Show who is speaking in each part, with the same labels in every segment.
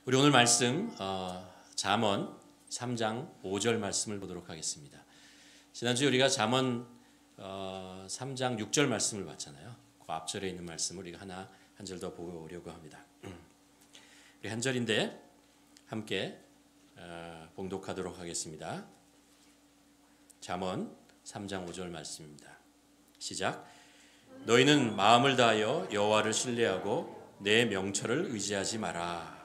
Speaker 1: 우리 오늘 말씀 잠언 3장 5절 말씀을 보도록 하겠습니다. 지난주에 우리가 잠언 3장 6절 말씀을 봤잖아요. 그 앞절에 있는 말씀을 우리가 한 절 더 보려고 합니다. 우리 한 절인데 함께 봉독하도록 하겠습니다. 잠언 3장 5절 말씀입니다. 시작. 너희는 마음을 다하여 여호와를 신뢰하고 내 명철을 의지하지 마라.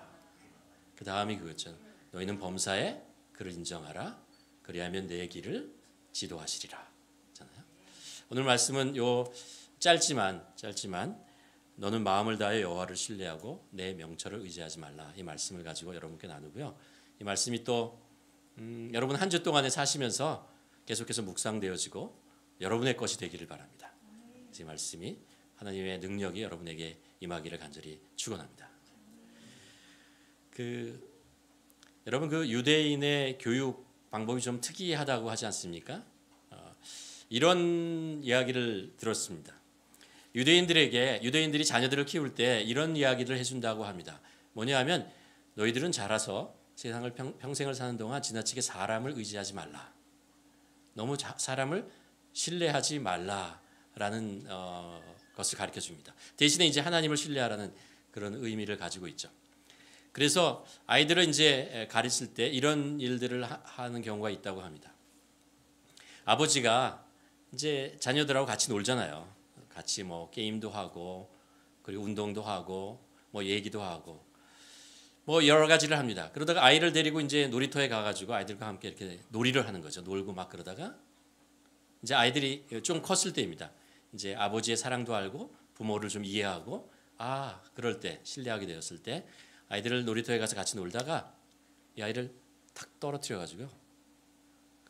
Speaker 1: 그 다음이 그거죠. 너희는 범사에 그를 인정하라. 그리하면 내 길을 지도하시리라. 잖아요. 오늘 말씀은 요 짧지만 너는 마음을 다하여 여호와를 신뢰하고 내 명철을 의지하지 말라. 이 말씀을 가지고 여러분께 나누고요. 이 말씀이 또 여러분 한 주 동안에 사시면서 계속해서 묵상되어지고 여러분의 것이 되기를 바랍니다. 이 말씀이 하나님의 능력이 여러분에게 임하기를 간절히 축원합니다. 여러분 유대인의 교육 방법이 좀 특이하다고 하지 않습니까? 이런 이야기를 들었습니다. 유대인들이 자녀들을 키울 때 이런 이야기를 해준다고 합니다. 뭐냐 하면 너희들은 자라서 세상을 평생을 사는 동안 지나치게 사람을 의지하지 말라. 너무 사람을 신뢰하지 말라라는 것을 가르쳐 줍니다. 대신에 이제 하나님을 신뢰하라는 그런 의미를 가지고 있죠. 그래서 아이들을 이제 가르칠 때 이런 일들을 하는 경우가 있다고 합니다. 아버지가 이제 자녀들하고 같이 놀잖아요. 같이 뭐 게임도 하고 그리고 운동도 하고 뭐 얘기도 하고 뭐 여러 가지를 합니다. 그러다가 아이를 데리고 이제 놀이터에 가가지고 아이들과 함께 이렇게 놀이를 하는 거죠. 놀고 막 그러다가 이제 아이들이 좀 컸을 때입니다. 이제 아버지의 사랑도 알고 부모를 좀 이해하고 그럴 때 신뢰하게 되었을 때 아이들을 놀이터에 가서 같이 놀다가 이 아이를 탁 떨어뜨려 가지고요.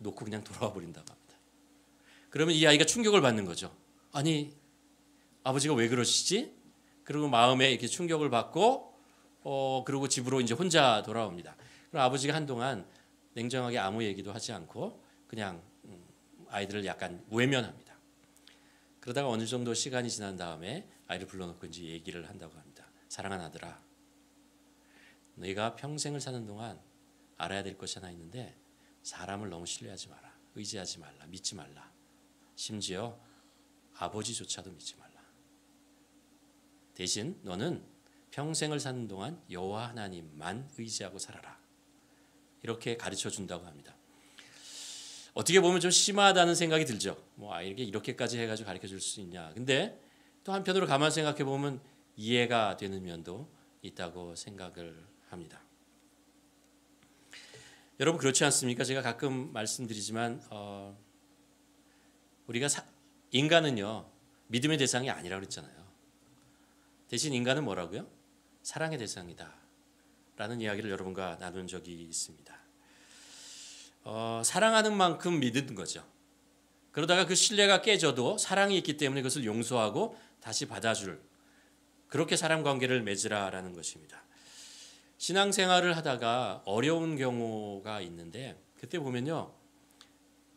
Speaker 1: 놓고 그냥 돌아와 버린다고 합니다. 그러면 이 아이가 충격을 받는 거죠. 아니 아버지가 왜 그러시지? 그리고 마음에 이렇게 충격을 받고 그리고 집으로 이제 혼자 돌아옵니다. 그럼 아버지가 한동안 냉정하게 아무 얘기도 하지 않고 그냥 아이들을 약간 외면합니다. 그러다가 어느 정도 시간이 지난 다음에 아이를 불러놓고 이제 얘기를 한다고 합니다. 사랑하는 아들아, 너희가 평생을 사는 동안 알아야 될 것이 하나 있는데 사람을 너무 신뢰하지 마라. 의지하지 말라. 믿지 말라. 심지어 아버지조차도 믿지 말라. 대신 너는 평생을 사는 동안 여호와 하나님만 의지하고 살아라. 이렇게 가르쳐 준다고 합니다. 어떻게 보면 좀 심하다는 생각이 들죠. 뭐 아이에게 이렇게까지 해가지고 가르쳐 줄 수 있냐. 근데 또 한편으로 가만 생각해 보면 이해가 되는 면도 있다고 생각을 합니다. 여러분 그렇지 않습니까? 제가 가끔 말씀드리지만 우리가 인간은요 믿음의 대상이 아니라고 그랬잖아요. 대신 인간은 뭐라고요? 사랑의 대상이다 라는 이야기를 여러분과 나눈 적이 있습니다. 사랑하는 만큼 믿는 거죠. 그러다가 그 신뢰가 깨져도 사랑이 있기 때문에 그것을 용서하고 다시 받아줄 그렇게 사람 관계를 맺으라라는 것입니다. 신앙생활을 하다가 어려운 경우가 있는데 그때 보면요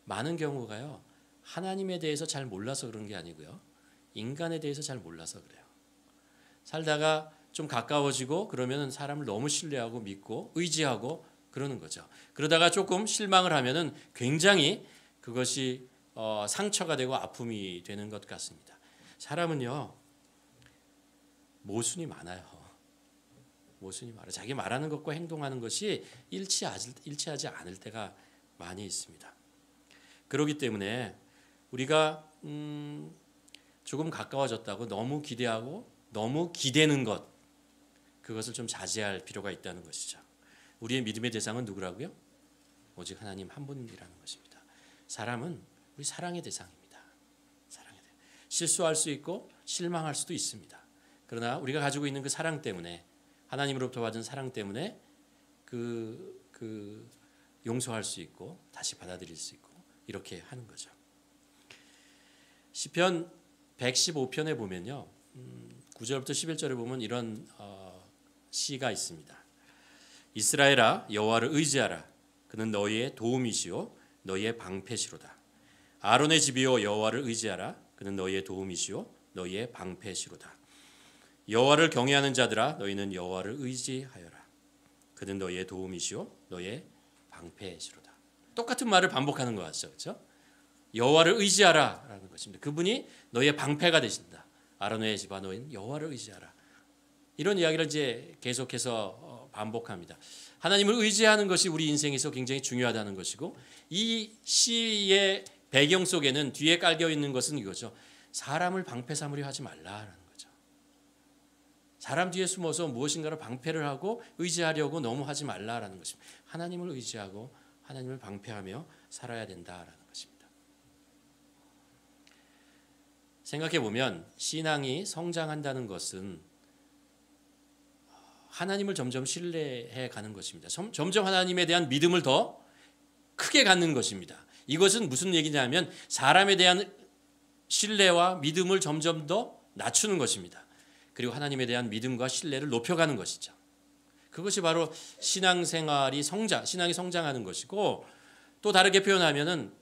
Speaker 1: 많은 경우가요 하나님에 대해서 잘 몰라서 그런 게 아니고요 인간에 대해서 잘 몰라서 그래요. 살다가 좀 가까워지고 그러면 사람을 너무 신뢰하고 믿고 의지하고 그러는 거죠. 그러다가 조금 실망을 하면은 굉장히 그것이 상처가 되고 아픔이 되는 것 같습니다. 사람은요 모순이 많아요. 자기 말하는 것과 행동하는 것이 일치하지 않을 때가 많이 있습니다. 그렇기 때문에 우리가 조금 가까워졌다고 너무 기대하고 너무 기대는 것 그것을 좀 자제할 필요가 있다는 것이죠. 우리의 믿음의 대상은 누구라고요? 오직 하나님 한 분이라는 것입니다. 사람은 우리 사랑의 대상입니다. 실수할 수 있고 실망할 수도 있습니다. 그러나 우리가 가지고 있는 그 사랑 때문에 하나님으로부터 받은 사랑 때문에 용서할 수 있고 다시 받아들일 수 있고 이렇게 하는 거죠. 시편 115편에 보면요 9절부터 11절에 보면 이런 시가 있습니다. 이스라엘아 여호와를 의지하라. 그는 너희의 도움이시요 너희의 방패시로다. 아론의 집이요 여호와를 의지하라. 그는 너희의 도움이시요 너희의 방패시로다. 여호와를 경외하는 자들아 너희는 여호와를 의지하여라. 그는 너의 도움이시오 너의 방패시로다. 똑같은 말을 반복하는 것 같죠. 그렇죠? 여호와를 의지하라라는 것입니다. 그분이 너의 방패가 되신다. 아론의 집아 너희는 여호와를 의지하라. 이런 이야기를 이제 계속해서 반복합니다. 하나님을 의지하는 것이 우리 인생에서 굉장히 중요하다는 것이고, 이 시의 배경 속에는 뒤에 깔려 있는 것은 이거죠. 사람을 방패 삼으려 하지 말라라는 거죠. 사람 뒤에 숨어서 무엇인가를 방패를 하고 의지하려고 너무 하지 말라라는 것입니다. 하나님을 의지하고 하나님을 방패하며 살아야 된다라는 것입니다. 생각해 보면 신앙이 성장한다는 것은 하나님을 점점 신뢰해 가는 것입니다. 점점 하나님에 대한 믿음을 더 크게 갖는 것입니다. 이것은 무슨 얘기냐면 사람에 대한 신뢰와 믿음을 점점 더 낮추는 것입니다. 그리고 하나님에 대한 믿음과 신뢰를 높여가는 것이죠. 그것이 바로 신앙생활이 신앙이 성장하는 것이고, 또 다르게 표현하면은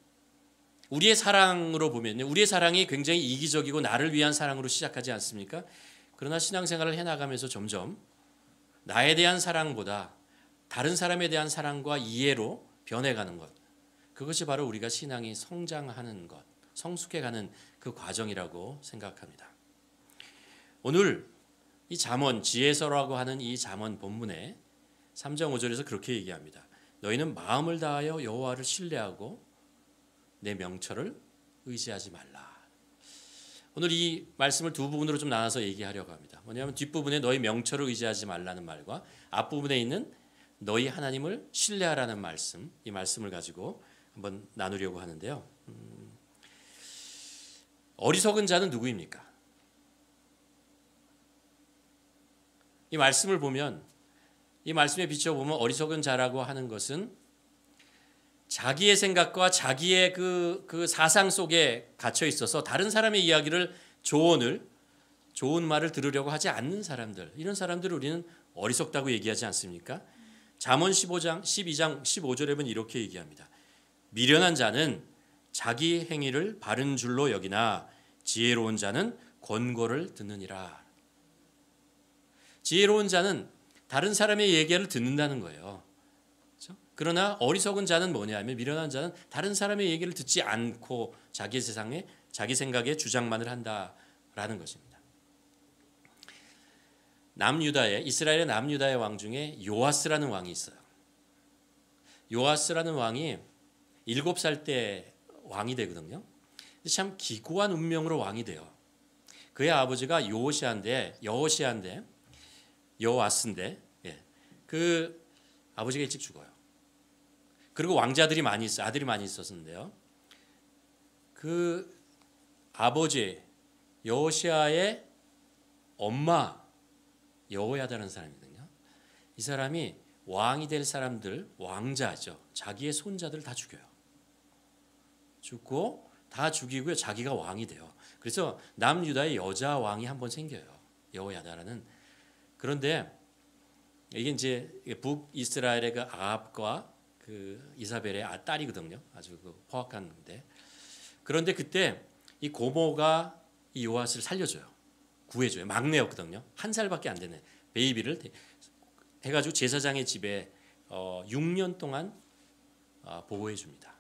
Speaker 1: 우리의 사랑으로 보면요, 우리의 사랑이 굉장히 이기적이고 나를 위한 사랑으로 시작하지 않습니까? 그러나 신앙생활을 해나가면서 점점 나에 대한 사랑보다 다른 사람에 대한 사랑과 이해로 변해가는 것, 그것이 바로 우리가 신앙이 성장하는 것, 성숙해가는 그 과정이라고 생각합니다. 오늘 이 잠언, 지혜서라고 하는 이 잠언 본문에 3장 5절에서 그렇게 얘기합니다. 너희는 마음을 다하여 여호와를 신뢰하고 내 명철을 의지하지 말라. 오늘 이 말씀을 두 부분으로 좀 나눠서 얘기하려고 합니다. 뭐냐면 뒷부분에 너희 명철을 의지하지 말라는 말과 앞부분에 있는 너희 하나님을 신뢰하라는 말씀, 이 말씀을 가지고 한번 나누려고 하는데요. 어리석은 자는 누구입니까? 이 말씀을 보면, 이 말씀에 비춰보면 어리석은 자라고 하는 것은 자기의 생각과 자기의 그 사상 속에 갇혀 있어서 다른 사람의 이야기를 좋은 말을 들으려고 하지 않는 사람들, 이런 사람들을 우리는 어리석다고 얘기하지 않습니까? 잠언 12장 15절에 보면 이렇게 얘기합니다. 미련한 자는 자기 행위를 바른 줄로 여기나 지혜로운 자는 권고를 듣느니라. 지혜로운 자는 다른 사람의 얘기를 듣는다는 거예요. 그렇죠? 그러나 어리석은 자는 뭐냐면, 미련한 자는 다른 사람의 얘기를 듣지 않고 자기 세상에 자기 생각에 주장만을 한다라는 것입니다. 이스라엘의 남유다의 왕 중에 요아스라는 왕이 있어요. 요아스라는 왕이 7살 때 왕이 되거든요. 참 기구한 운명으로 왕이 돼요. 그의 아버지가 여호와스인데, 그 아버지가 일찍 죽어요. 그리고 왕자들이 아들이 많이 있었는데요. 그 아버지 여호시아의 엄마 여호야다라는 사람이거든요. 이 사람이 왕이 될 사람들, 왕자죠. 자기의 손자들 다 죽여요. 죽고 다 죽이고요. 자기가 왕이 돼요. 그래서 남유다의 여자 왕이 한 번 생겨요. 여호야다라는. 그런데 이게 이제 북이스라엘의 그 아합과 그 이사벨의 딸이거든요. 아주 그 포악한데. 그런데 그때 이 고모가 이 요아스를 살려줘요. 구해줘요. 막내였거든요. 1살밖에 안 되는 베이비를 해가지고 제사장의 집에 6년 동안 보호해 줍니다.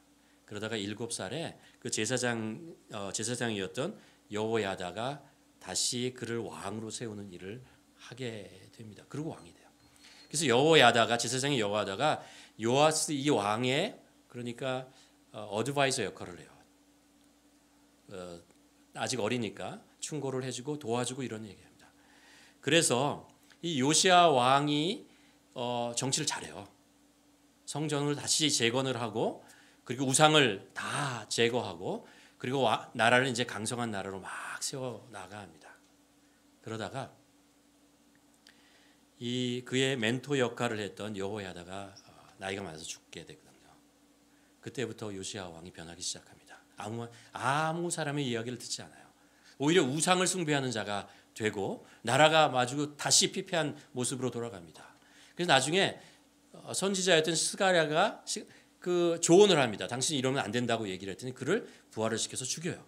Speaker 1: 그러다가 7살에 그 제사장이었던 여호야다가 다시 그를 왕으로 세우는 일을 하게 됩니다. 그리고 왕이 돼요. 그래서 제사장의 여호야다가 요아스 이 왕의, 그러니까 어드바이저 역할을 해요. 아직 어리니까 충고를 해주고 도와주고 이런 얘기합니다. 그래서 이 요시야 왕이 정치를 잘해요. 성전을 다시 재건을 하고, 그리고 우상을 다 제거하고, 그리고 나라를 이제 강성한 나라로 막 세워 나갑니다. 그러다가 그의 멘토 역할을 했던 여호야다가 나이가 많아서 죽게 되거든요. 그때부터 요시야 왕이 변하기 시작합니다. 아무 사람의 이야기를 듣지 않아요. 오히려 우상을 숭배하는 자가 되고 나라가 마주 다시 피폐한 모습으로 돌아갑니다. 그래서 나중에 선지자였던 스가랴가 그 조언을 합니다. 당신이 이러면 안 된다고 얘기를 했더니 그를 부활을 시켜서 죽여요.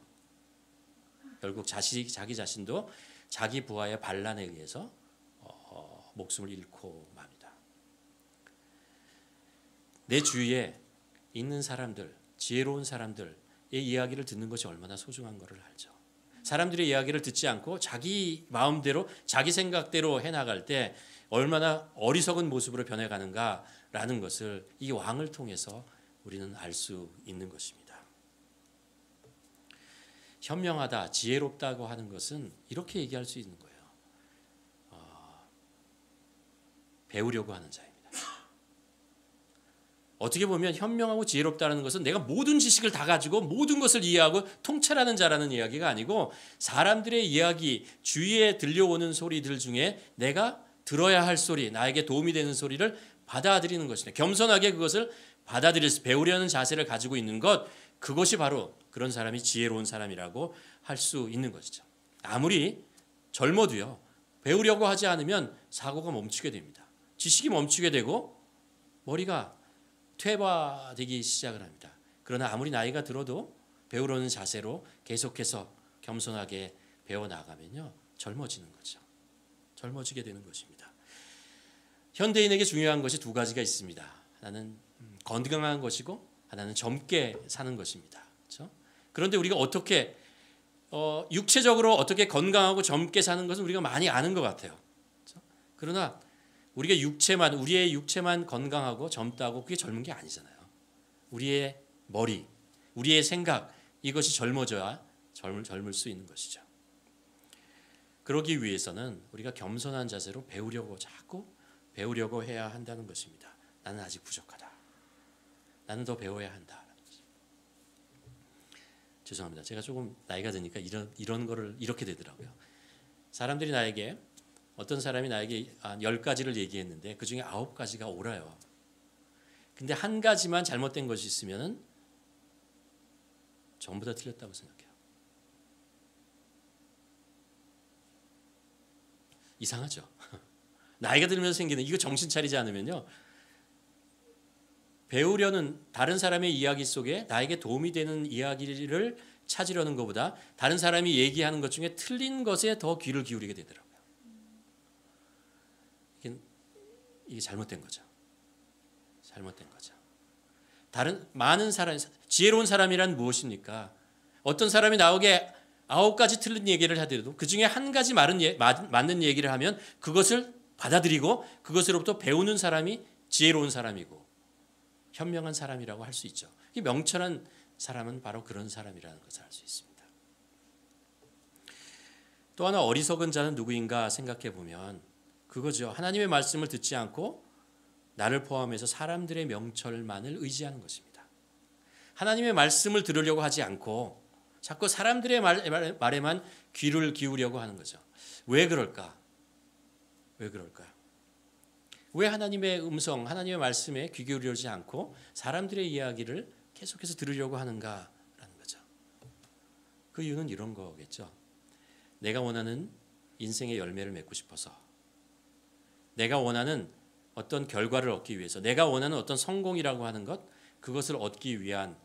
Speaker 1: 결국 자기 자신도 자기 부하의 반란에 의해서 목숨을 잃고 맙니다. 내 주위에 있는 사람들, 지혜로운 사람들의 이야기를 듣는 것이 얼마나 소중한 것을 알죠. 사람들의 이야기를 듣지 않고 자기 마음대로 자기 생각대로 해나갈 때 얼마나 어리석은 모습으로 변해가는가라는 것을 이 왕을 통해서 우리는 알 수 있는 것입니다. 현명하다, 지혜롭다고 하는 것은 이렇게 얘기할 수 있는 거예요. 배우려고 하는 자입니다. 어떻게 보면 현명하고 지혜롭다는 것은 내가 모든 지식을 다 가지고 모든 것을 이해하고 통찰하는 자라는 이야기가 아니고 사람들의 이야기, 주위에 들려오는 소리들 중에 내가 들어야 할 소리, 나에게 도움이 되는 소리를 받아들이는 것이다. 겸손하게 그것을 받아들일 수, 배우려는 자세를 가지고 있는 것, 그것이 바로 그런 사람이 지혜로운 사람이라고 할 수 있는 것이죠. 아무리 젊어도요, 배우려고 하지 않으면 사고가 멈추게 됩니다. 지식이 멈추게 되고 머리가 퇴화되기 시작을 합니다. 그러나 아무리 나이가 들어도 배우려는 자세로 계속해서 겸손하게 배워나가면요, 젊어지는 거죠. 젊어지게 되는 것입니다. 현대인에게 중요한 것이 두 가지가 있습니다. 하나는 건강한 것이고 하나는 젊게 사는 것입니다. 그렇죠? 그런데 우리가 어떻게 육체적으로 어떻게 건강하고 젊게 사는 것은 우리가 많이 아는 것 같아요. 그렇죠? 그러나 우리의 육체만 건강하고 젊다고 그게 젊은 게 아니잖아요. 우리의 머리, 우리의 생각, 이것이 젊어져야 젊을 수 있는 것이죠. 그러기 위해서는 우리가 겸손한 자세로 자꾸 배우려고 해야 한다는 것입니다. 나는 아직 부족하다. 나는 더 배워야 한다. 죄송합니다. 제가 조금 나이가 드니까 이런 거를 이렇게 되더라고요. 사람들이 어떤 사람이 나에게 10가지를 얘기했는데 그중에 9가지가 옳아요. 근데 한 가지만 잘못된 것이 있으면 전부 다 틀렸다고 생각해요. 이상하죠? 나이가 들면서 생기는 이거 정신 차리지 않으면요, 배우려는 다른 사람의 이야기 속에 나에게 도움이 되는 이야기를 찾으려는 것보다 다른 사람이 얘기하는 것 중에 틀린 것에 더 귀를 기울이게 되더라고요. 이게 잘못된 거죠. 잘못된 거죠. 많은 사람, 지혜로운 사람이란 무엇입니까? 어떤 사람이 나에게 9가지 틀린 얘기를 하더라도 그 중에 한 가지 맞는 얘기를 하면 그것을 받아들이고 그것으로부터 배우는 사람이 지혜로운 사람이고 현명한 사람이라고 할 수 있죠. 이 명철한 사람은 바로 그런 사람이라는 것을 알 수 있습니다. 또 하나 어리석은 자는 누구인가 생각해 보면 그거죠. 하나님의 말씀을 듣지 않고 나를 포함해서 사람들의 명철만을 의지하는 것입니다. 하나님의 말씀을 들으려고 하지 않고 자꾸 사람들의 말에만 귀를 기울이려고 하는 거죠. 왜 그럴까? 왜 그럴까요? 왜 하나님의 음성, 하나님의 말씀에 귀 기울이지 않고 사람들의 이야기를 계속해서 들으려고 하는가라는 거죠. 그 이유는 이런 거겠죠. 내가 원하는 인생의 열매를 맺고 싶어서, 내가 원하는 어떤 결과를 얻기 위해서, 내가 원하는 어떤 성공이라고 하는 것, 그것을 얻기 위한,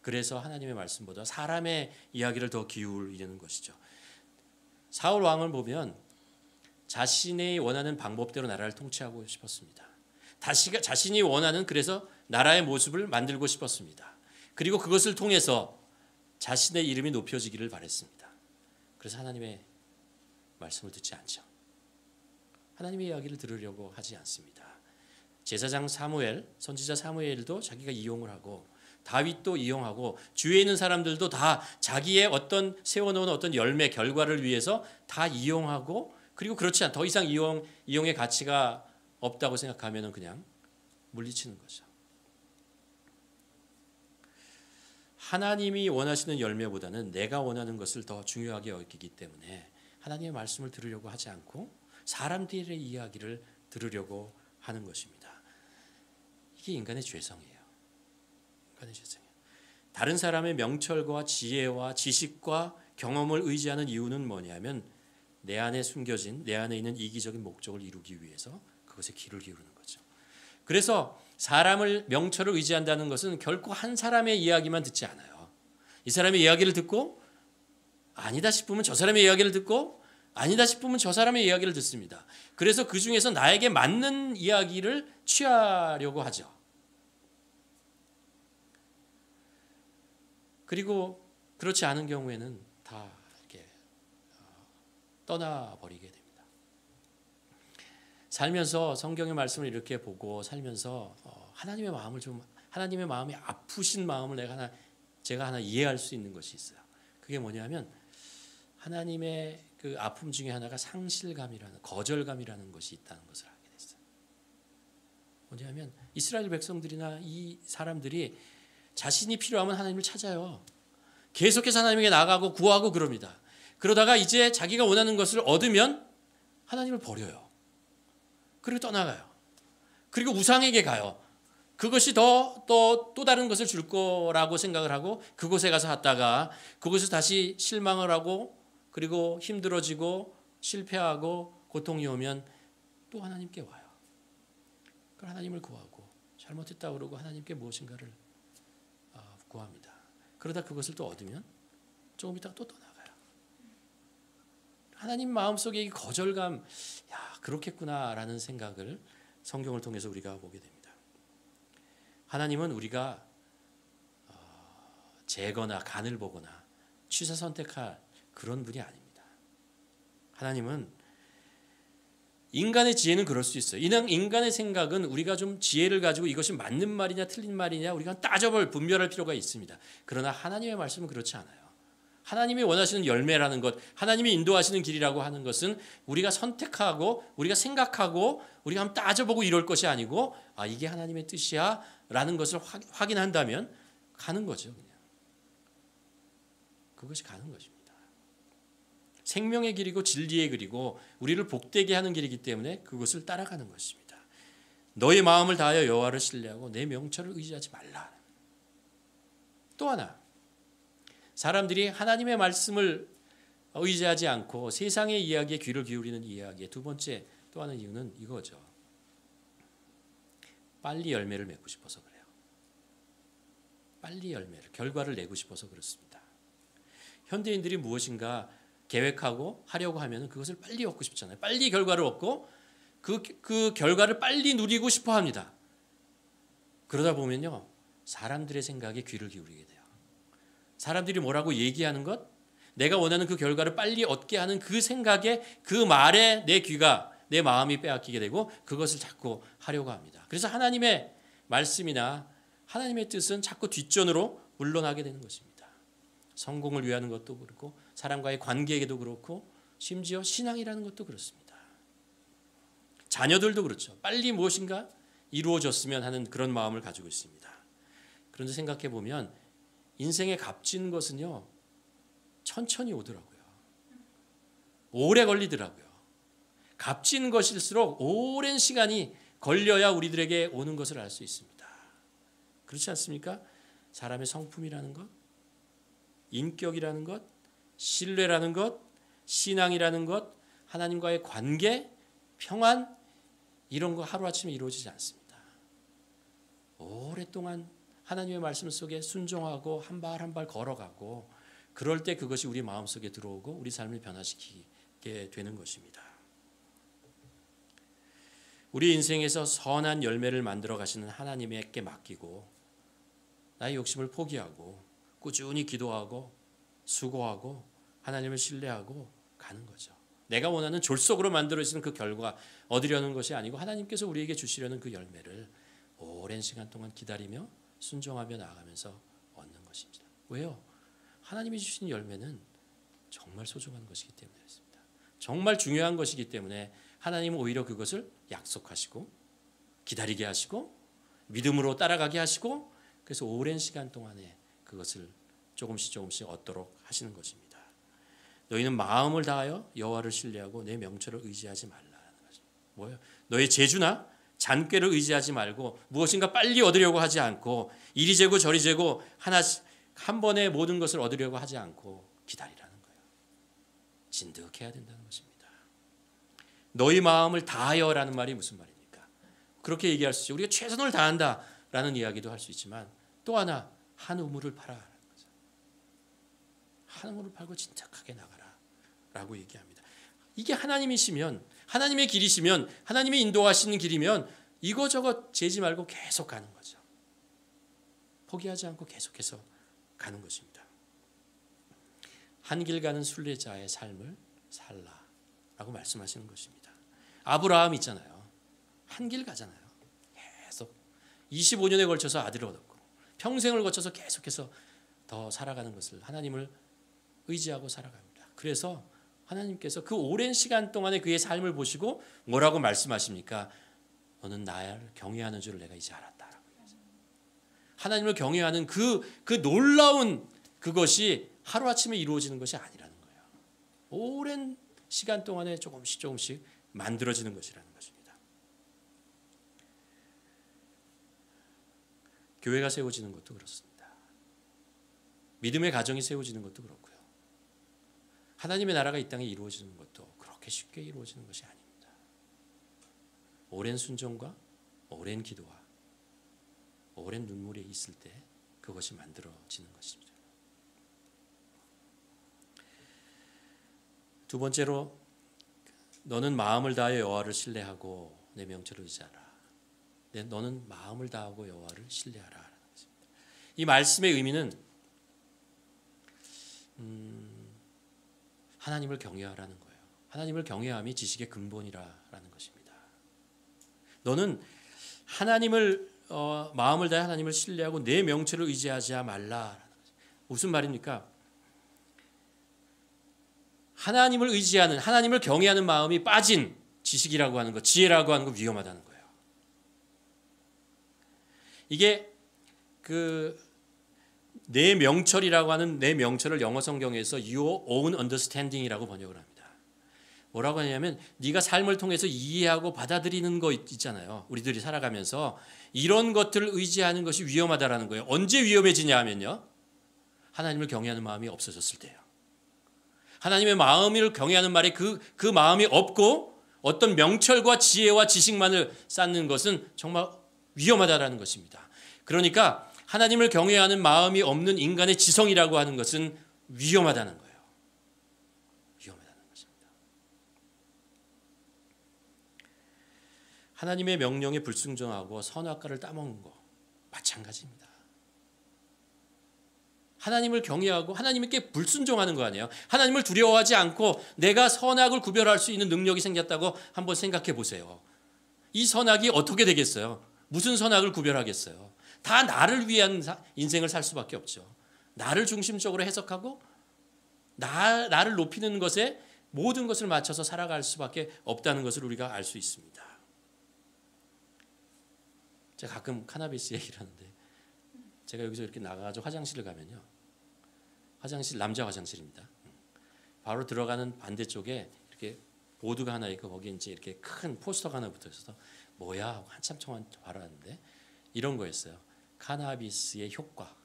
Speaker 1: 그래서 하나님의 말씀보다 사람의 이야기를 더 기울이는 것이죠. 사울 왕을 보면 자신이 원하는 방법대로 나라를 통치하고 싶었습니다. 자신이 원하는 그래서 나라의 모습을 만들고 싶었습니다. 그리고 그것을 통해서 자신의 이름이 높여지기를 바랬습니다. 그래서 하나님의 말씀을 듣지 않죠. 하나님의 이야기를 들으려고 하지 않습니다. 제사장 사무엘, 선지자 사무엘도 자기가 이용을 하고 다윗도 이용하고 주위에 있는 사람들도 다 자기의 어떤 세워놓은 어떤 열매, 결과를 위해서 다 이용하고, 그리고 그렇지 않아 더 이상 이용의 가치가 없다고 생각하면 그냥 물리치는 거죠. 하나님이 원하시는 열매보다는 내가 원하는 것을 더 중요하게 여기기 때문에 하나님의 말씀을 들으려고 하지 않고 사람들의 이야기를 들으려고 하는 것입니다. 이게 인간의 죄성이에요. 인간의 죄성이에요. 다른 사람의 명철과 지혜와 지식과 경험을 의지하는 이유는 뭐냐면 내 안에 숨겨진, 내 안에 있는 이기적인 목적을 이루기 위해서 그것에 귀를 기울이는 거죠. 그래서 사람을, 명철을 의지한다는 것은 결코 한 사람의 이야기만 듣지 않아요. 이 사람의 이야기를 듣고 아니다 싶으면 저 사람의 이야기를 듣고 아니다 싶으면 저 사람의 이야기를 듣습니다. 그래서 그 중에서 나에게 맞는 이야기를 취하려고 하죠. 그리고 그렇지 않은 경우에는 다 이렇게 떠나버리게 됩니다. 살면서 성경의 말씀을 이렇게 보고 살면서 하나님의 마음이 아프신 마음을 제가 하나 이해할 수 있는 것이 있어요. 그게 뭐냐면 하나님의 그 아픔 중에 하나가 거절감이라는 것이 있다는 것을 알게 됐어요. 뭐냐면 이스라엘 백성들이나 이 사람들이 자신이 필요하면 하나님을 찾아요. 계속해서 하나님에게 나가고 구하고 그럽니다. 그러다가 이제 자기가 원하는 것을 얻으면 하나님을 버려요. 그리고 떠나가요. 그리고 우상에게 가요. 그것이 또 다른 것을 줄 거라고 생각을 하고 그곳에 가서 하다가 그곳에서 다시 실망을 하고 그리고 힘들어지고 실패하고 고통이 오면 또 하나님께 와요. 그걸 하나님을 구하고 잘못했다고 그러고 하나님께 무엇인가를 구합니다. 그러다 그것을 또 얻으면 조금 있다가 또 떠나가요. 하나님 마음속에 이 거절감, 그렇겠구나라는 생각을 성경을 통해서 우리가 보게 됩니다. 하나님은 우리가 재거나 간을 보거나 취사 선택할 그런 분이 아닙니다. 하나님은 인간의 지혜는 그럴 수 있어요. 인간의 생각은 우리가 좀 지혜를 가지고 이것이 맞는 말이냐 틀린 말이냐 우리가 분별할 필요가 있습니다. 그러나 하나님의 말씀은 그렇지 않아요. 하나님이 원하시는 열매라는 것, 하나님이 인도하시는 길이라고 하는 것은 우리가 선택하고 우리가 생각하고 우리가 한번 따져보고 이럴 것이 아니고 이게 하나님의 뜻이야 라는 것을 확인한다면 가는 거죠. 그냥. 그것이 가는 것입니다. 생명의 길이고 진리의 길이고 우리를 복되게 하는 길이기 때문에 그것을 따라가는 것입니다. 너의 마음을 다하여 여호와를 신뢰하고 내 명철을 의지하지 말라. 또 하나, 사람들이 하나님의 말씀을 의지하지 않고 세상의 이야기에 귀를 기울이는 이야기의 두 번째 또 하는 이유는 이거죠. 빨리 열매를 맺고 싶어서 그래요. 빨리 결과를 내고 싶어서 그렇습니다. 현대인들이 무엇인가 계획하고 하려고 하면 그것을 빨리 얻고 싶잖아요. 빨리 결과를 얻고 그 결과를 빨리 누리고 싶어 합니다. 그러다 보면요, 사람들의 생각에 귀를 기울이게 돼요. 사람들이 뭐라고 얘기하는 것, 내가 원하는 그 결과를 빨리 얻게 하는 그 생각에 그 말에 내 마음이 빼앗기게 되고 그것을 자꾸 하려고 합니다. 그래서 하나님의 말씀이나 하나님의 뜻은 자꾸 뒷전으로 물러나게 되는 것입니다. 성공을 위하는 것도 그렇고 사람과의 관계에도 그렇고 심지어 신앙이라는 것도 그렇습니다. 자녀들도 그렇죠. 빨리 무엇인가 이루어졌으면 하는 그런 마음을 가지고 있습니다. 그런데 생각해 보면 인생에 값진 것은요, 천천히 오더라고요. 오래 걸리더라고요. 값진 것일수록 오랜 시간이 걸려야 우리들에게 오는 것을 알 수 있습니다. 그렇지 않습니까? 사람의 성품이라는 것, 인격이라는 것, 신뢰라는 것, 신앙이라는 것, 하나님과의 관계, 평안, 이런 거 하루아침에 이루어지지 않습니다. 오랫동안 하나님의 말씀 속에 순종하고 한 발 한 발 걸어가고 그럴 때 그것이 우리 마음속에 들어오고 우리 삶을 변화시키게 되는 것입니다. 우리 인생에서 선한 열매를 만들어 가시는 하나님께 맡기고 나의 욕심을 포기하고 꾸준히 기도하고 수고하고 하나님을 신뢰하고 가는 거죠. 내가 원하는 졸속으로 만들어지는 그 결과 얻으려는 것이 아니고 하나님께서 우리에게 주시려는 그 열매를 오랜 시간 동안 기다리며 순종하며 나아가면서 얻는 것입니다. 왜요? 하나님이 주신 열매는 정말 소중한 것이기 때문에 그렇습니다. 정말 중요한 것이기 때문에 하나님은 오히려 그것을 약속하시고 기다리게 하시고 믿음으로 따라가게 하시고 그래서 오랜 시간 동안에 그것을 조금씩 얻도록 하시는 것입니다. 너희는 마음을 다하여 여호와를 신뢰하고 내 명철을 의지하지 말라는 것입니다. 뭐예요? 너의 재주나 잔꾀를 의지하지 말고 무엇인가 빨리 얻으려고 하지 않고 이리 재고 저리 재고 한 번에 모든 것을 얻으려고 하지 않고 기다리라는 거예요. 진득해야 된다는 것입니다. 너희 마음을 다하여라는 말이 무슨 말입니까? 그렇게 얘기할 수 있죠. 우리가 최선을 다한다라는 이야기도 할 수 있지만 또 하나 한 우물을 팔아라는 거죠. 한 우물을 팔고 진작하게 나가라라고 얘기합니다. 이게 하나님이시면 하나님의 길이시면 하나님이 인도하시는 길이면 이거저거 재지 말고 계속 가는 거죠. 포기하지 않고 계속해서 가는 것입니다. 한 길 가는 순례자의 삶을 살라라고 말씀하시는 것입니다. 아브라함 있잖아요. 한 길 가잖아요. 계속 25년에 걸쳐서 아들을 얻었고 평생을 거쳐서 계속해서 더 살아가는 것을 하나님을 의지하고 살아갑니다. 그래서 하나님께서 그 오랜 시간 동안에 그의 삶을 보시고 뭐라고 말씀하십니까? 너는 나를 경외하는 줄을 내가 이제 알았다라고. 하나님을 경외하는 그 놀라운 그것이 하루아침에 이루어지는 것이 아니라는 거예요. 오랜 시간 동안에 조금씩 만들어지는 것이라는 것입니다. 교회가 세워지는 것도 그렇습니다. 믿음의 가정이 세워지는 것도 그렇고요. 하나님의 나라가 이 땅에 이루어지는 것도 그렇게 쉽게 이루어지는 것이 아닙니다. 오랜 순종과 오랜 기도와 오랜 눈물이 있을 때 그것이 만들어지는 것입니다. 두 번째로 너는 마음을 다하여 여호와를 신뢰하고 내 명철을 의지하라. 너는 마음을 다하고 여호와를 신뢰하라. 이 말씀의 의미는 하나님을 경외하라는 거예요. 하나님을 경외함이 지식의 근본이라는 것입니다. 너는 하나님을 마음을 다해 하나님을 신뢰하고 내 명철을 의지하지 말라. 무슨 말입니까? 하나님을 의지하는, 하나님을 경외하는 마음이 빠진 지식이라고 하는 것, 지혜라고 하는 것 위험하다는 거예요. 이게 내 명철이라고 하는 내 명철을 영어 성경에서 your own understanding이라고 번역을 합니다. 뭐라고 하냐면 네가 삶을 통해서 이해하고 받아들이는 거 있잖아요. 우리들이 살아가면서 이런 것들을 의지하는 것이 위험하다라는 거예요. 언제 위험해지냐 하면요. 하나님을 경외하는 마음이 없어졌을 때요. 하나님의 마음을 경외하는 말에 그 마음이 없고 어떤 명철과 지혜와 지식만을 쌓는 것은 정말 위험하다라는 것입니다. 그러니까 하나님을 경외하는 마음이 없는 인간의 지성이라고 하는 것은 위험하다는 거예요. 위험하다는 것입니다. 하나님의 명령에 불순종하고 선악과를 따먹는 거 마찬가지입니다. 하나님을 경외하고 하나님께 불순종하는 거 아니에요. 하나님을 두려워하지 않고 내가 선악을 구별할 수 있는 능력이 생겼다고 한번 생각해 보세요. 이 선악이 어떻게 되겠어요? 무슨 선악을 구별하겠어요? 다 나를 위한 인생을 살 수밖에 없죠. 나를 중심적으로 해석하고 나를 높이는 것에 모든 것을 맞춰서 살아갈 수밖에 없다는 것을 우리가 알 수 있습니다. 제가 가끔 카나비스 얘기를 하는데 제가 여기서 이렇게 나가가지고 화장실을 가면요. 화장실 남자 화장실입니다. 바로 들어가는 반대쪽에 이렇게 보드가 하나 있고 거기에 이제 이렇게 큰 포스터가 하나 붙어 있어서 뭐야 하고 한참 동안 바라봤는데 이런 거였어요. 카나비스의 효과라는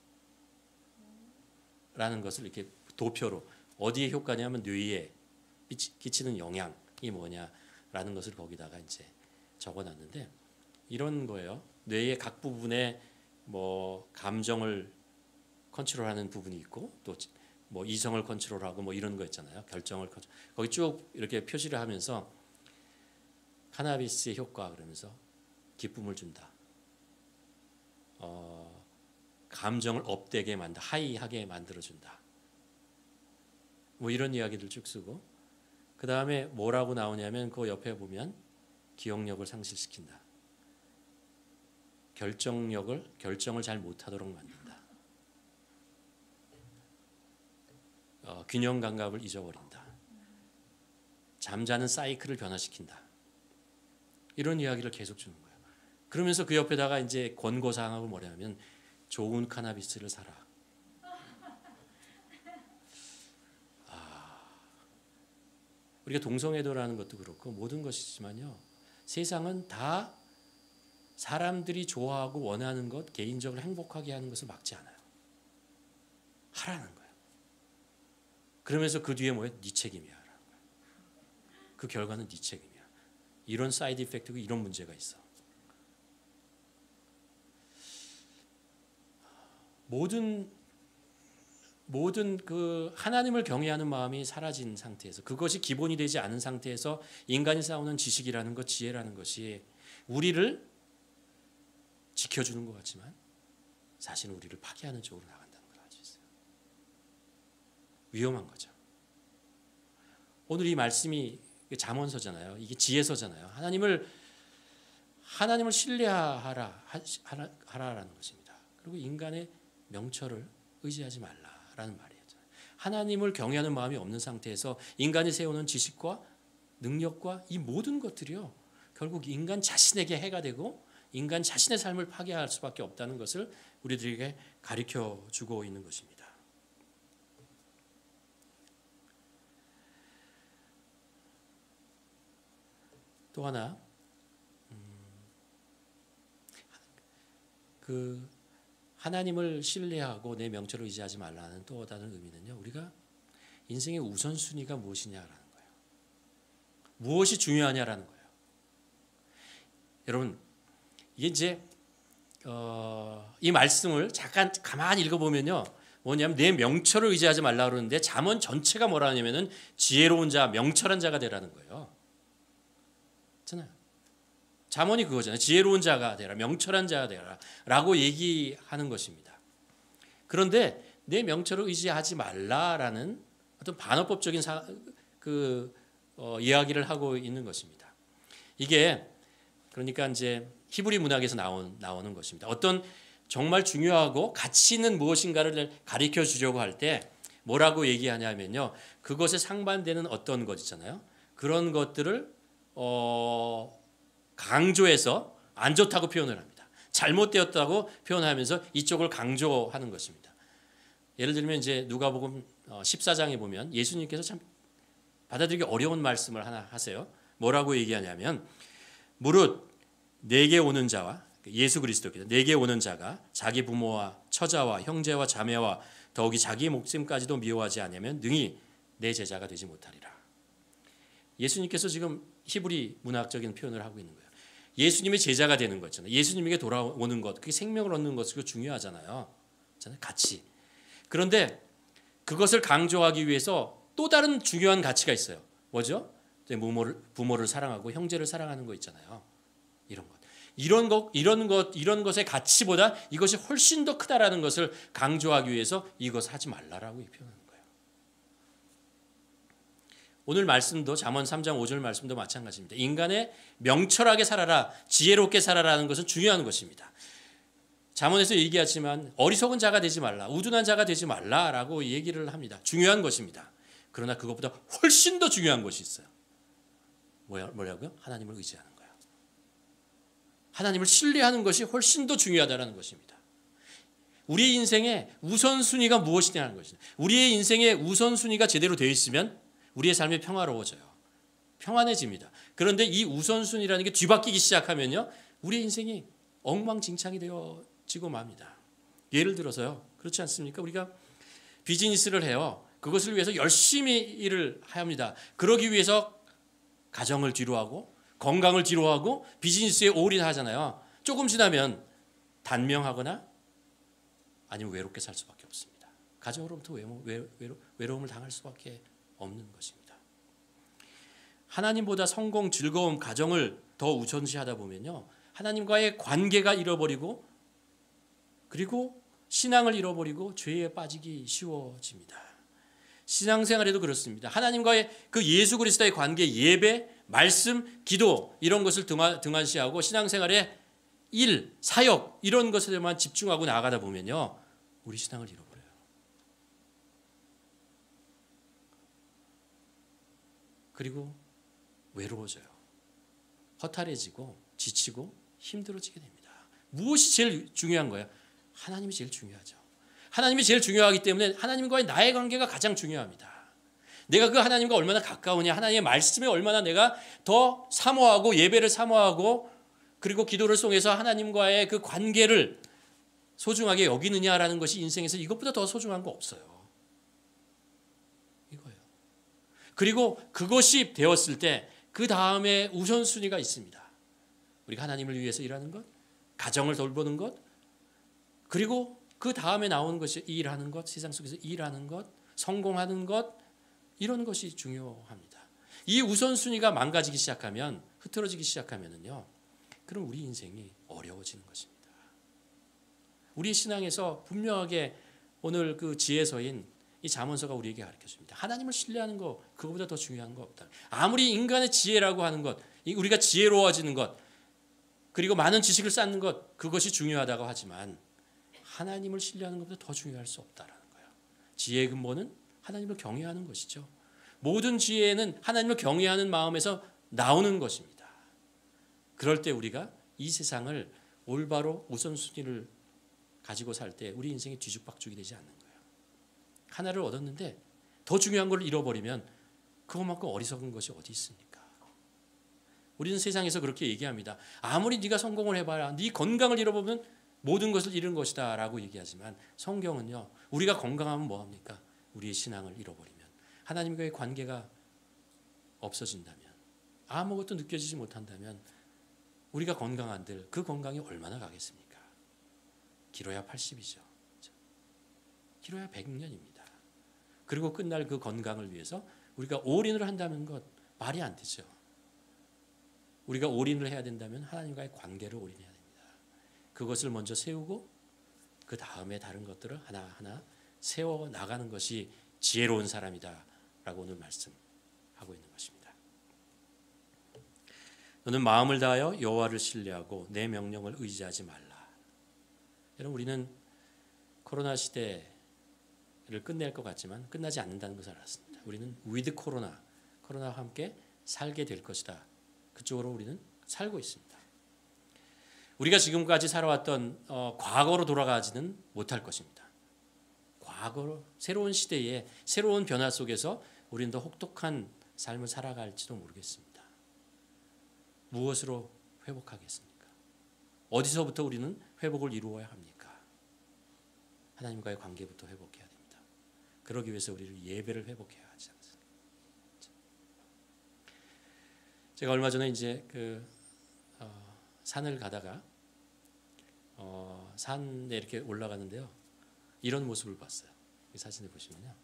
Speaker 1: 것을 이렇게 도표로 어디에 효과냐면 뇌에 끼치는 영향이 뭐냐라는 것을 거기다가 이제 적어놨는데 이런 거예요. 뇌의 각 부분에 뭐 감정을 컨트롤하는 부분이 있고 또 뭐 이성을 컨트롤하고 뭐 이런 거 있잖아요. 결정을 거기 쭉 이렇게 표시를 하면서 카나비스의 효과 그러면서 기쁨을 준다. 감정을 업되게 만다, 하이하게 만들어준다. 뭐 이런 이야기들 쭉 쓰고 그 다음에 뭐라고 나오냐면 그 옆에 보면 기억력을 상실시킨다. 결정을 잘 못하도록 만든다. 균형 감각을 잊어버린다. 잠자는 사이클을 변화시킨다. 이런 이야기를 계속 주는 거예요. 그러면서 그 옆에다가 이제 권고사항하고 뭐냐면 좋은 카나비스를 사라. 우리가 동성애도라는 것도 그렇고 모든 것이지만요. 세상은 다 사람들이 좋아하고 원하는 것, 개인적으로 행복하게 하는 것을 막지 않아요. 하라는 거예요. 그러면서 그 뒤에 뭐예요? 네 책임이야. 라는 거예요. 그 결과는 네 책임이야. 이런 사이드 이펙트고 이런 문제가 있어. 모든 그 하나님을 경외하는 마음이 사라진 상태에서 그것이 기본이 되지 않은 상태에서 인간이 쌓아오는 지식이라는 것, 지혜라는 것이 우리를 지켜주는 것 같지만 사실은 우리를 파괴하는 쪽으로 나간다는 걸 알 수 있어요. 위험한 거죠. 오늘 이 말씀이 잠언서잖아요. 이게 지혜서잖아요. 하나님을 신뢰하라라는 것입니다. 그리고 인간의 명철을 의지하지 말라라는 말이에요. 하나님을 경외하는 마음이 없는 상태에서 인간이 세우는 지식과 능력과 이 모든 것들이요, 결국 인간 자신에게 해가 되고 인간 자신의 삶을 파괴할 수밖에 없다는 것을 우리들에게 가르쳐 주고 있는 것입니다. 또 하나, 하나님을 신뢰하고 내 명철을 의지하지 말라는 또 다른 의미는요, 우리가 인생의 우선순위가 무엇이냐라는 거예요. 무엇이 중요하냐라는 거예요. 여러분, 이게 이제 이 말씀을 잠깐 가만히 읽어보면요, 뭐냐면 내 명철을 의지하지 말라 그러는데 잠언 전체가 뭐라 하냐면은 지혜로운 자, 명철한 자가 되라는 거예요. 그렇잖아요. 잠언이 그거잖아요. 지혜로운 자가 되라, 명철한 자가 되라 라고 얘기하는 것입니다. 그런데 내 명철을 의지하지 말라라는 어떤 반어법적인 이야기를 하고 있는 것입니다. 이게 그러니까 이제 히브리 문학에서 나오는 것입니다. 어떤 정말 중요하고 가치 있는 무엇인가를 가르쳐 주려고 할 때 뭐라고 얘기하냐면요, 그것에 상반되는 어떤 것 있잖아요. 그런 것들을 강조해서 안 좋다고 표현을 합니다. 잘못되었다고 표현하면서 이쪽을 강조하는 것입니다. 예를 들면 이제 누가복음 14장에 보면 예수님께서 참 받아들이기 어려운 말씀을 하나 하세요. 뭐라고 얘기하냐면, 무릇 내게 오는 자와, 예수 그리스도께서 내게 오는 자가 자기 부모와 처자와 형제와 자매와 더욱이 자기 목숨까지도 미워하지 않으면 능히 내 제자가 되지 못하리라. 예수님께서 지금 히브리 문학적인 표현을 하고 있는 거예요. 예수님의 제자가 되는 거잖아요. 예수님에게 돌아오는 것, 그게 생명을 얻는 것이 중요하잖아요. 가치. 그런데 그것을 강조하기 위해서 또 다른 중요한 가치가 있어요. 뭐죠? 부모를 사랑하고 형제를 사랑하는 거 있잖아요. 이런 것의 가치보다 이것이 훨씬 더 크다라는 것을 강조하기 위해서 이것 하지 말라라고 표현하는 거예요. 오늘 말씀도 잠언 3장 5절 말씀도 마찬가지입니다. 인간의 명철하게 살아라, 지혜롭게 살아라는 것은 중요한 것입니다. 잠언에서 얘기하지만 어리석은 자가 되지 말라, 우둔한 자가 되지 말라라고 얘기를 합니다. 중요한 것입니다. 그러나 그것보다 훨씬 더 중요한 것이 있어요. 뭐라고요? 하나님을 의지하는 거예요. 하나님을 신뢰하는 것이 훨씬 더 중요하다는 것입니다. 우리의 인생의 우선순위가 무엇이냐는 것입니다. 우리의 인생의 우선순위가 제대로 되어 있으면 우리의 삶이 평화로워져요. 평안해집니다. 그런데 이 우선순위라는 게 뒤바뀌기 시작하면요, 우리의 인생이 엉망진창이 되어지고 맙니다. 예를 들어서요, 그렇지 않습니까? 우리가 비즈니스를 해요. 그것을 위해서 열심히 일을 합니다. 그러기 위해서 가정을 뒤로하고 건강을 뒤로하고 비즈니스에 올인하잖아요. 조금 지나면 단명하거나 아니면 외롭게 살 수밖에 없습니다. 가정으로부터 외로움을 당할 수밖에 없는 것입니다. 하나님보다 성공, 즐거움, 가정을 더 우선시하다 보면요, 하나님과의 관계가 잃어버리고 그리고 신앙을 잃어버리고 죄에 빠지기 쉬워집니다. 신앙생활에도 그렇습니다. 하나님과의 그 예수 그리스도의 관계, 예배, 말씀, 기도 이런 것을 등한시하고 신앙생활에 일, 사역 이런 것에만 집중하고 나아가다 보면요, 우리 신앙을 잃어버려요. 그리고 외로워져요. 허탈해지고 지치고 힘들어지게 됩니다. 무엇이 제일 중요한 거예요? 하나님이 제일 중요하죠. 하나님이 제일 중요하기 때문에 하나님과의 나의 관계가 가장 중요합니다. 내가 그 하나님과 얼마나 가까우냐, 하나님의 말씀에 얼마나 내가 더 사모하고 예배를 사모하고 그리고 기도를 통해서 하나님과의 그 관계를 소중하게 여기느냐라는 것이 인생에서 이것보다 더 소중한 거 없어요. 이거예요. 그리고 그것이 되었을 때 그 다음에 우선순위가 있습니다. 우리가 하나님을 위해서 일하는 것, 가정을 돌보는 것, 그리고 그 다음에 나오는 것이 일하는 것, 세상 속에서 일하는 것, 성공하는 것, 이런 것이 중요합니다. 이 우선순위가 망가지기 시작하면, 흐트러지기 시작하면은요, 그럼 우리 인생이 어려워지는 것입니다. 우리 신앙에서 분명하게 오늘 그 지혜서인 이 잠언서가 우리에게 가르쳐줍니다. 하나님을 신뢰하는 거 그거보다 더 중요한 거 없다. 아무리 인간의 지혜라고 하는 것, 우리가 지혜로워지는 것, 그리고 많은 지식을 쌓는 것, 그것이 중요하다고 하지만 하나님을 신뢰하는 것보다 더 중요할 수 없다라는 거예요. 지혜의 근본은 하나님을 경외하는 것이죠. 모든 지혜는 하나님을 경외하는 마음에서 나오는 것입니다. 그럴 때 우리가 이 세상을 올바로 우선순위를 가지고 살 때 우리 인생이 뒤죽박죽이 되지 않는 거예요. 하나를 얻었는데 더 중요한 걸 잃어버리면 그것만큼 어리석은 것이 어디 있습니까? 우리는 세상에서 그렇게 얘기합니다. 아무리 네가 성공을 해봐야 네 건강을 잃어보면 모든 것을 잃은 것이다 라고 얘기하지만 성경은요, 우리가 건강하면 뭐합니까? 우리의 신앙을 잃어버리면, 하나님과의 관계가 없어진다면, 아무것도 느껴지지 못한다면 우리가 건강한들 그 건강이 얼마나 가겠습니까? 길어야 80이죠. 길어야 100년입니다. 그리고 끝날 그 건강을 위해서 우리가 올인을 한다는 것 말이 안 되죠. 우리가 올인을 해야 된다면 하나님과의 관계를 올인해야 됩니다. 그것을 먼저 세우고 그 다음에 다른 것들을 하나하나 세워 나가는 것이 지혜로운 사람이다라고 오늘 말씀하고 있는 것입니다. 너는 마음을 다하여 여호와를 신뢰하고 내 명령을 의지하지 말라. 여러분, 우리는 코로나 시대를 끝낼 것 같지만 끝나지 않는다는 것을 알았습니다. 우리는 with 코로나와 함께 살게 될 것이다. 그쪽으로 우리는 살고 있습니다. 우리가 지금까지 살아왔던 과거로 돌아가지는 못할 것입니다. 과거로 새로운 시대에 새로운 변화 속에서 우리는 더 혹독한 삶을 살아갈지도 모르겠습니다. 무엇으로 회복하겠습니까? 어디서부터 우리는 회복을 이루어야 합니까? 하나님과의 관계부터 회복해야 됩니다. 그러기 위해서 우리를 예배를 회복해야 하지 않습니까? 제가 얼마 전에 이제 산을 가다가 산에 이렇게 올라가는데요, 이런 모습을 봤어요. 이 사진을 보시면요,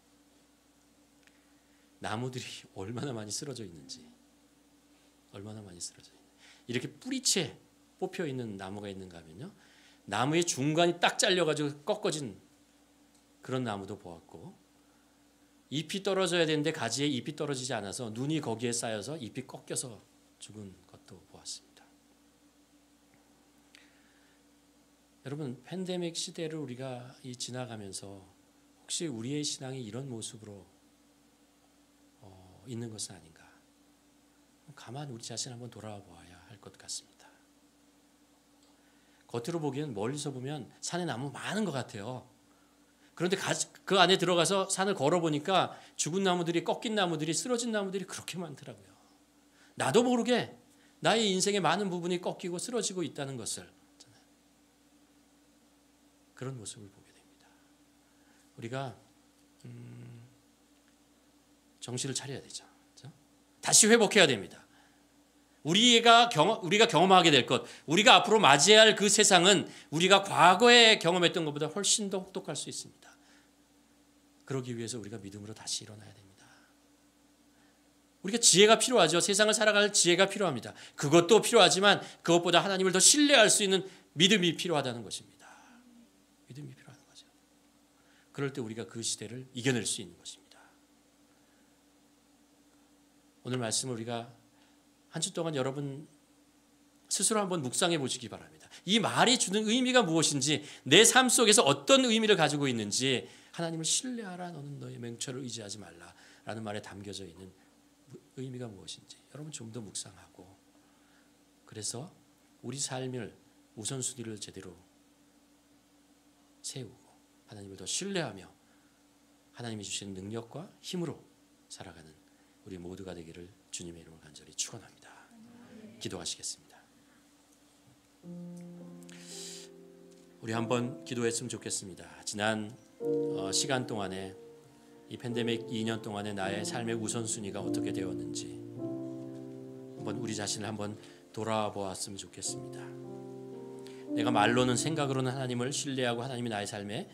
Speaker 1: 나무들이 얼마나 많이 쓰러져 있는지, 이렇게 뿌리채 뽑혀 있는 나무가 있는가 하면요, 나무의 중간이 딱 잘려가지고 꺾어진 그런 나무도 보았고, 잎이 떨어져야 되는데 가지에 잎이 떨어지지 않아서 눈이 거기에 쌓여서 잎이 꺾여서 죽은 것도 보았습니다. 여러분, 팬데믹 시대를 우리가 지나가면서 혹시 우리의 신앙이 이런 모습으로 있는 것은 아닌가? 가만 우리 자신 한번 돌아봐야 할 것 같습니다. 겉으로 보기엔 멀리서 보면 산에 나무 많은 것 같아요. 그런데 그 안에 들어가서 산을 걸어보니까 죽은 나무들이, 꺾인 나무들이, 쓰러진 나무들이 그렇게 많더라고요. 나도 모르게 나의 인생의 많은 부분이 꺾이고 쓰러지고 있다는 것을, 그런 모습을 보게 됩니다. 우리가 정신을 차려야 되죠. 그렇죠? 다시 회복해야 됩니다. 우리가 경험하게 될 것, 우리가 앞으로 맞이해야 할 그 세상은 우리가 과거에 경험했던 것보다 훨씬 더 혹독할 수 있습니다. 그러기 위해서 우리가 믿음으로 다시 일어나야 됩니다. 우리가 지혜가 필요하죠. 세상을 살아갈 지혜가 필요합니다. 그것도 필요하지만 그것보다 하나님을 더 신뢰할 수 있는 믿음이 필요하다는 것입니다. 믿음이 필요한 거죠. 그럴 때 우리가 그 시대를 이겨낼 수 있는 것입니다. 오늘 말씀을 우리가 한 주 동안 여러분 스스로 한번 묵상해 보시기 바랍니다. 이 말이 주는 의미가 무엇인지, 내 삶 속에서 어떤 의미를 가지고 있는지, 하나님을 신뢰하라, 너는 너의 맹처를 의지하지 말라 라는 말에 담겨져 있는 의미가 무엇인지 여러분 좀 더 묵상하고, 그래서 우리 삶을 우선순위를 제대로 세우고 하나님을 더 신뢰하며 하나님이 주신 능력과 힘으로 살아가는 우리 모두가 되기를 주님의 이름으로 간절히 축원합니다. 기도하시겠습니다. 우리 한번 기도했으면 좋겠습니다. 지난 시간 동안에, 이 팬데믹 2년 동안에 나의 삶의 우선순위가 어떻게 되었는지 한번 우리 자신을 한번 돌아보았으면 좋겠습니다. 내가 말로는, 생각으로는 하나님을 신뢰하고 하나님이 나의 삶에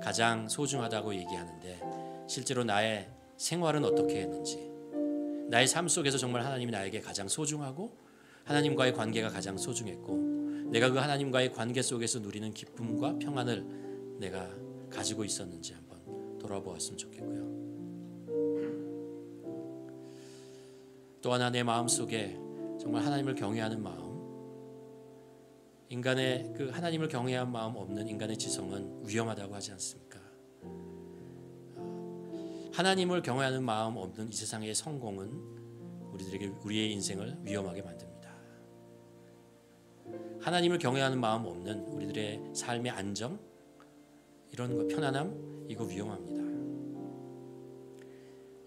Speaker 1: 가장 소중하다고 얘기하는데 실제로 나의 생활은 어떻게 했는지, 나의 삶 속에서 정말 하나님이 나에게 가장 소중하고 하나님과의 관계가 가장 소중했고, 내가 그 하나님과의 관계 속에서 누리는 기쁨과 평안을 내가 가지고 있었는지 한번 돌아보았으면 좋겠고요. 또 하나 내 마음 속에 정말 하나님을 경외하는 마음, 인간의 그 하나님을 경외한 마음 없는 인간의 지성은 위험하다고 하지 않습니까? 하나님을 경외하는 마음 없는 이 세상의 성공은 우리의 인생을 위험하게 만듭니다. 하나님을 경외하는 마음 없는 우리들의 삶의 안정, 이런 거 편안함, 이거 위험합니다.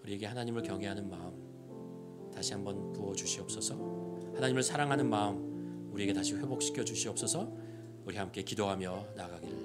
Speaker 1: 우리에게 하나님을 경외하는 마음 다시 한번 부어 주시옵소서. 하나님을 사랑하는 마음 우리에게 다시 회복시켜 주시옵소서. 우리 함께 기도하며 나아가기를